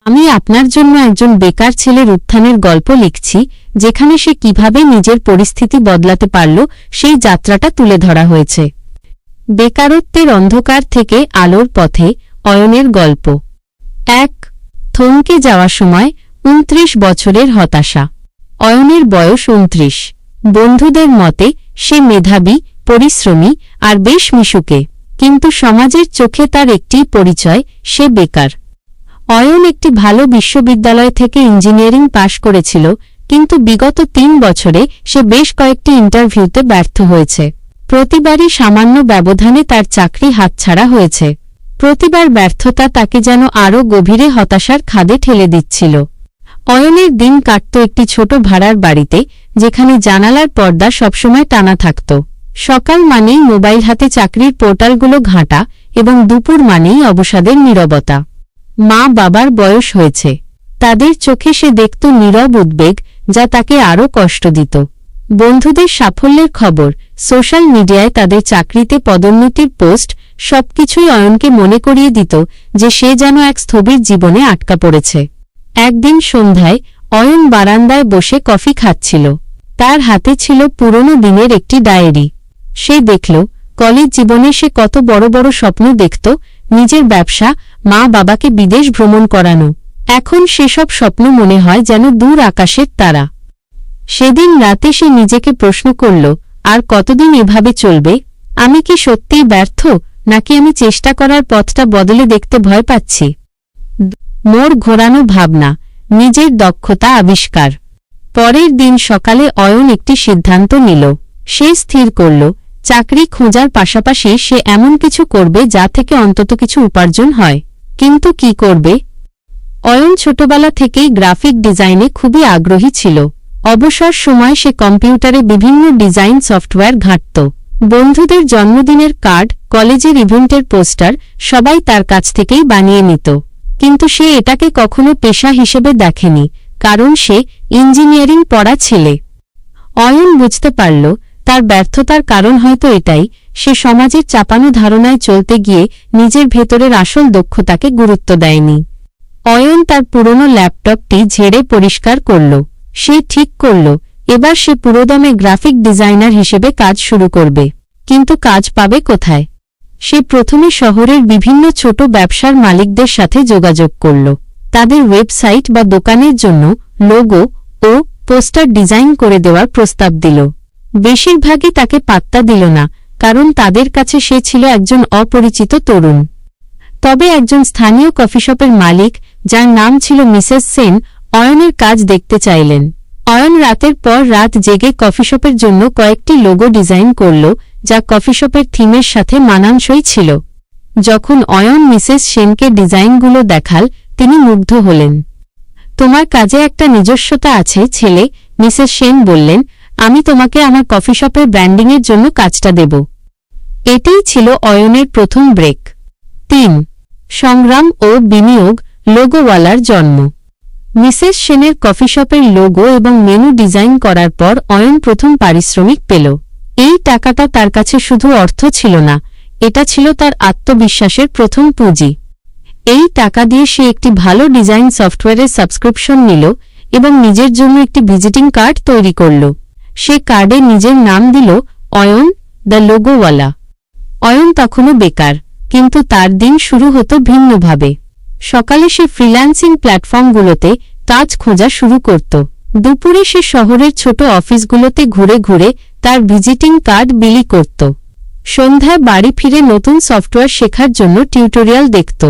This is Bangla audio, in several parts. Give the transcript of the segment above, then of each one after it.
আমি আপনার জন্য একজন বেকার ছেলের উত্থানের গল্প লিখছি, যেখানে সে কিভাবে নিজের পরিস্থিতি বদলাতে পারল সেই যাত্রাটা তুলে ধরা হয়েছে। বেকারত্বের অন্ধকার থেকে আলোর পথে অয়নের গল্প। ১ থমকে যাওয়ার সময় ২৯ বছরের হতাশা। অয়নের বয়স ২৯। বন্ধুদের মতে সে মেধাবী, পরিশ্রমী আর বেশ মিশুকে, কিন্তু সমাজের চোখে তার একটি পরিচয়, সে বেকার। অয়ন একটি ভালো বিশ্ববিদ্যালয় থেকে ইঞ্জিনিয়ারিং পাশ করেছিল, কিন্তু বিগত ৩ বছরে সে বেশ কয়েকটি ইন্টারভিউতে ব্যর্থ হয়েছে। প্রতিবারই সামান্য ব্যবধানে তার চাকরি হাতছাড়া হয়েছে। প্রতিবার ব্যর্থতা তাকে যেন আরও গভীরে হতাশার খাদে ঠেলে দিচ্ছিল। অয়নের দিন কাটত একটি ছোট ভাড়ার বাড়িতে, যেখানে জানালার পর্দা সবসময় টানা থাকত। সকাল মানেই মোবাইল হাতে চাকরির পোর্টালগুলো ঘাঁটা, এবং দুপুর মানেই অবসাদের নীরবতা। মা বাবার বয়স হয়েছে, তাদের চোখে সে দেখত নীরব উদ্বেগ, যা তাকে আরও কষ্ট দিত। বন্ধুদের সাফল্যের খবর, সোশ্যাল মিডিয়ায় তাদের চাকরিতে পদোন্নতির পোস্ট, সবকিছুই অয়নকে মনে করিয়ে দিত যে সে যেন এক স্থবির জীবনে আটকা পড়েছে। একদিন সন্ধ্যায় অয়ন বারান্দায় বসে কফি খাচ্ছিল। তার হাতে ছিল পুরনো দিনের একটি ডায়েরি। সে দেখল কলেজ জীবনে সে কত বড় বড় স্বপ্ন দেখত, নিজের ব্যবসা, মা বাবাকে বিদেশ ভ্রমণ করানো। এখন সেসব স্বপ্ন মনে হয় যেন দূর আকাশের তারা। সেদিন রাতে সে নিজেকে প্রশ্ন করল, আর কতদিন এভাবে চলবে? আমি কি সত্যিই ব্যর্থ, নাকি আমি চেষ্টা করার পথটা বদলে দেখতে ভয় পাচ্ছি? মোড় ঘোরানো ভাবনা, নিজের দক্ষতা আবিষ্কার। পরের দিন সকালে অয়ন একটি সিদ্ধান্ত নিল। সে স্থির করল, চাকরি খোঁজার পাশাপাশি সে এমন কিছু করবে যা থেকে অন্তত কিছু উপার্জন হয়। কিন্তু কি করবে? অয়ন ছোটবেলা থেকেই গ্রাফিক ডিজাইনে খুবই আগ্রহী ছিল। অবসর সময় সে কম্পিউটারে বিভিন্ন ডিজাইন সফটওয়্যার ঘাঁটত। বন্ধুদের জন্মদিনের কার্ড, কলেজের ইভেন্টের পোস্টার, সবাই তার কাছ থেকেই বানিয়ে নিত। কিন্তু সে এটাকে কখনো পেশা হিসেবে দেখেনি, কারণ সে ইঞ্জিনিয়ারিং পড়া ছেলে। অয়ন বুঝতে পারল তার ব্যর্থতার কারণ হয়তো এটাই, সে সমাজের চাপানো ধারণায় চলতে গিয়ে নিজের ভেতরের আসল দক্ষতাকে গুরুত্ব দেয়নি। অয়ন তার পুরনো ল্যাপটপটি ঝেড়ে পরিষ্কার করল। সে ঠিক করল এবার সে পুরোদমে গ্রাফিক ডিজাইনার হিসেবে কাজ শুরু করবে। কিন্তু কাজ পাবে কোথায়? সে প্রথমে শহরের বিভিন্ন ছোট ব্যবসার মালিকদের সাথে যোগাযোগ করল। তাদের ওয়েবসাইট বা দোকানের জন্য লোগো ও পোস্টার ডিজাইন করে দেওয়ার প্রস্তাব দিল। বেশিরভাগই তাকে পাত্তা দিল না, কারণ তাদের কাছে সে ছিল একজন অপরিচিত তরুণ। তবে একজন স্থানীয় কফিশপের মালিক, যার নাম ছিল মিসেস সেন, অয়নের কাজ দেখতে চাইলেন। অয়ন রাতের পর রাত জেগে কফিশপের জন্য কয়েকটি লোগো ডিজাইন করল, যা কফিশপের থিমের সাথে মানানসই ছিল। যখন অয়ন মিসেস সেনকে ডিজাইনগুলো দেখাল, তিনি মুগ্ধ হলেন। তোমার কাজে একটা নিজস্বতা আছে ছেলে, মিসেস সেন বললেন। আমি তোমাকে আমার কফিশপের ব্র্যান্ডিংয়ের জন্য কাজটা দেব। এটাই ছিল অয়নের প্রথম ব্রেক। ৩ সংগ্রাম ও বিনিয়োগ, লোগোওয়ালার জন্ম। মিসেস সেনের কফিশপের লোগো এবং মেনু ডিজাইন করার পর অয়ন প্রথম পারিশ্রমিক পেল। এই টাকাটা তার কাছে শুধু অর্থ ছিল না, এটা ছিল তার আত্মবিশ্বাসের প্রথম পুঁজি। এই টাকা দিয়ে সে একটি ভালো ডিজাইন সফটওয়্যারের সাবস্ক্রিপশন নিল এবং নিজের জন্য একটি ভিজিটিং কার্ড তৈরি করল। সে কার্ডে নিজের নাম দিল অয়ন, দ্য লোগোওয়ালা। অয়ন তখনও বেকার, কিন্তু তার দিন শুরু হতো ভিন্নভাবে। সকালে সে ফ্রিল্যান্সিং প্ল্যাটফর্মগুলোতে কাজ খোঁজা শুরু করত। দুপুরে সে শহরের ছোট অফিসগুলোতে ঘুরে ঘুরে তার ভিজিটিং কার্ড বিলি করত। সন্ধ্যায় বাড়ি ফিরে নতুন সফটওয়্যার শেখার জন্য টিউটোরিয়াল দেখত।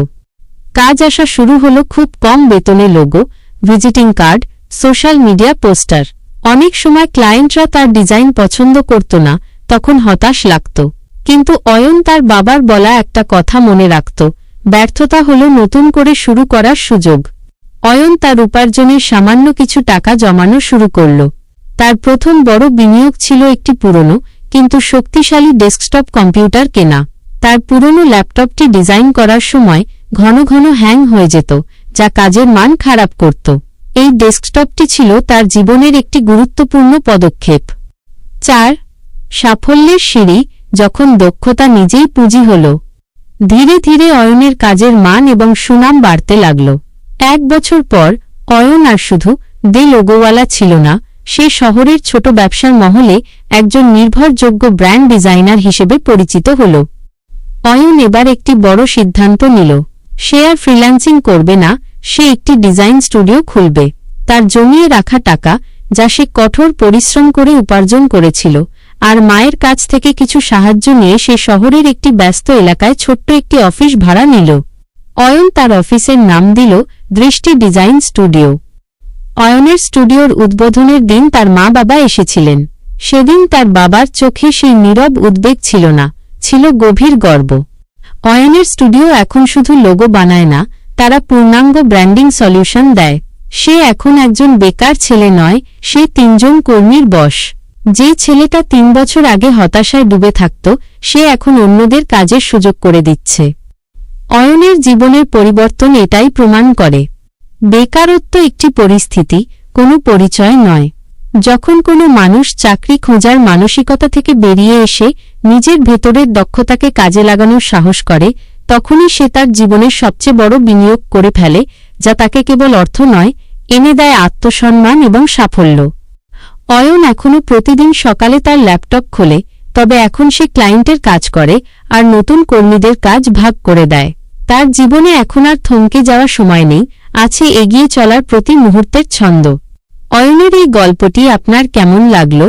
কাজ আসা শুরু হলো খুব কম বেতনে logo, visiting card, social media poster. অনেক সময় ক্লায়েন্টরা তার ডিজাইন পছন্দ করত না, তখন হতাশ লাগত। কিন্তু অয়ন তার বাবার বলা একটা কথা মনে রাখত, ব্যর্থতা হল নতুন করে শুরু করার সুযোগ। অয়ন তার উপার্জনের সামান্য কিছু টাকা জমানো শুরু করল। তার প্রথম বড় বিনিয়োগ ছিল একটি পুরনো কিন্তু শক্তিশালী ডেস্কটপ কম্পিউটার কেনা। তার পুরনো ল্যাপটপটি ডিজাইন করার সময় ঘন ঘন হ্যাং হয়ে যেত, যা কাজের মান খারাপ করত। এই ডেস্কটপটি ছিল তার জীবনের একটি গুরুত্বপূর্ণ পদক্ষেপ। ৪ সাফল্যের সিঁড়ি, যখন দক্ষতা নিজেই পুঁজি হল। ধীরে ধীরে অয়নের কাজের মান এবং সুনাম বাড়তে লাগল। 1 বছর পর অয়ন আর শুধু দে লোগোওয়ালা ছিল না, সে শহরের ছোট ব্যবসার মহলে একজন নির্ভরযোগ্য ব্র্যান্ড ডিজাইনার হিসেবে পরিচিত হল। অয়ন এবার একটি বড় সিদ্ধান্ত নিল। সে আর ফ্রিল্যান্সিং করবে না, সে একটি ডিজাইন স্টুডিও খুলবে। তার জমিয়ে রাখা টাকা, যা সে কঠোর পরিশ্রম করে উপার্জন করেছিল, আর মায়ের কাছ থেকে কিছু সাহায্য নিয়ে সে শহরের একটি ব্যস্ত এলাকায় ছোট্ট একটি অফিস ভাড়া নিল। অয়ন তার অফিসের নাম দিল দৃষ্টি ডিজাইন স্টুডিও। অয়নের স্টুডিওর উদ্বোধনের দিন তার মা-বাবা এসেছিলেন। সেদিন তার বাবার চোখে সেই নীরব উদ্বেগ ছিল না, ছিল গভীর গর্ব। অয়নের স্টুডিও এখন শুধু লোগো বানায় না, তারা পূর্ণাঙ্গ ব্র্যান্ডিং সলিউশন দেয়। সে এখন একজন বেকার ছেলে নয়, সে 3 জন কর্মীর বশ। যে ছেলেটা 3 বছর আগে হতাশায় ডুবে থাকত, সে এখন অন্যদের কাজের সুযোগ করে দিচ্ছে। অয়নের জীবনের পরিবর্তন এটাই প্রমাণ করে। বেকারত্ব একটি পরিস্থিতি, কোনো পরিচয় নয়। যখন কোনো মানুষ চাকরি খোঁজার মানসিকতা থেকে বেরিয়ে এসে নিজের ভেতরের দক্ষতাকে কাজে লাগানোর সাহস করে, তখনই সে তার জীবনের সবচেয়ে বড় বিনিয়োগ করে ফেলে, যা তাকে কেবল অর্থ নয়, এনে দেয় আত্মসম্মান এবং সাফল্য। অয়ন এখনও প্রতিদিন সকালে তার ল্যাপটপ খোলে, তবে এখন সে ক্লায়েন্টের কাজ করে আর নতুন কর্মীদের কাজ ভাগ করে দেয়। তার জীবনে এখন আর থমকে যাওয়ার সময় নেই, আছে এগিয়ে চলার প্রতি মুহূর্তের ছন্দ। অয়নের এই গল্পটি আপনার কেমন লাগলো?